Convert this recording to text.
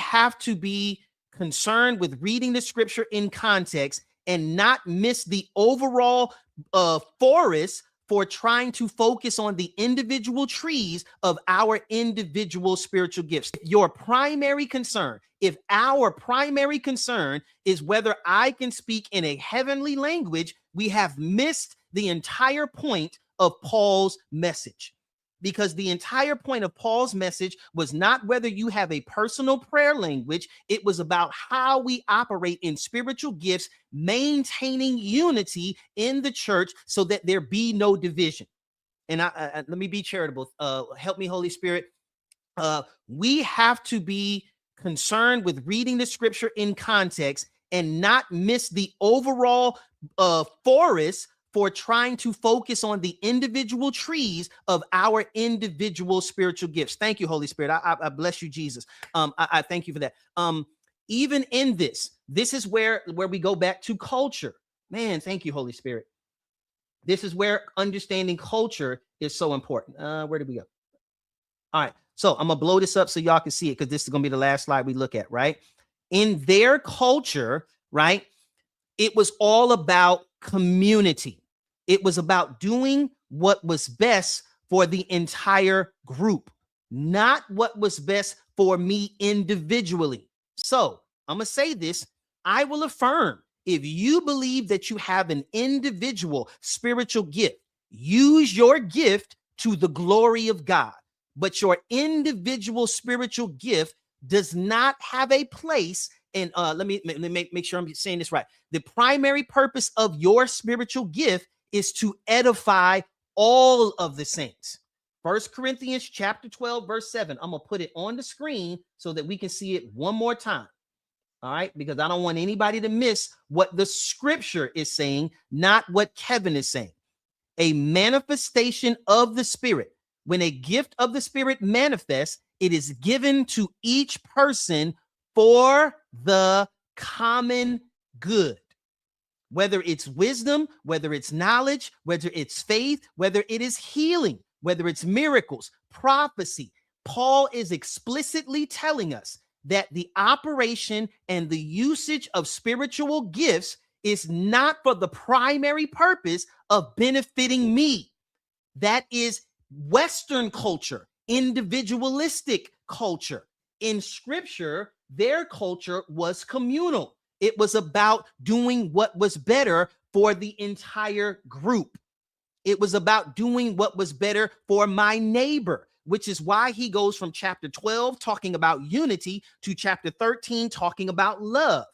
have to be concerned with reading the scripture in context and not miss the overall forest for trying to focus on the individual trees of our individual spiritual gifts. Your primary concern, if our primary concern is whether I can speak in a heavenly language, we have missed the entire point of Paul's message. Because the entire point of Paul's message was not whether you have a personal prayer language. It was about how we operate in spiritual gifts, maintaining unity in the church so that there be no division. And let me be charitable. Help me, Holy Spirit. We have to be concerned with reading the scripture in context and not miss the overall forest for trying to focus on the individual trees of our individual spiritual gifts. Thank you, Holy Spirit. I bless you, Jesus. I thank you for that. Even in this is where we go back to culture. Man, thank you, Holy Spirit. This is where understanding culture is so important. Where did we go? All right. So I'm going to blow this up so y'all can see it, because this is going to be the last slide we look at, right? In their culture, right, it was all about community. It was about doing what was best for the entire group, not what was best for me individually. So I'm going to say this. I will affirm, if you believe that you have an individual spiritual gift, use your gift to the glory of God. But your individual spiritual gift does not have a place. And let me make sure I'm saying this right. The primary purpose of your spiritual gift is to edify all of the saints. 1 Corinthians chapter 12, verse 7. I'm going to put it on the screen so that we can see it one more time. All right, because I don't want anybody to miss what the scripture is saying, not what Kevin is saying. A manifestation of the Spirit. When a gift of the Spirit manifests, it is given to each person for the common good. Whether it's wisdom, whether it's knowledge, whether it's faith, whether it is healing, whether it's miracles, prophecy, Paul is explicitly telling us that the operation and the usage of spiritual gifts is not for the primary purpose of benefiting me. That is Western culture, individualistic culture. In scripture, their culture was communal. It was about doing what was better for the entire group. It was about doing what was better for my neighbor, which is why he goes from chapter 12 talking about unity to chapter 13 talking about love.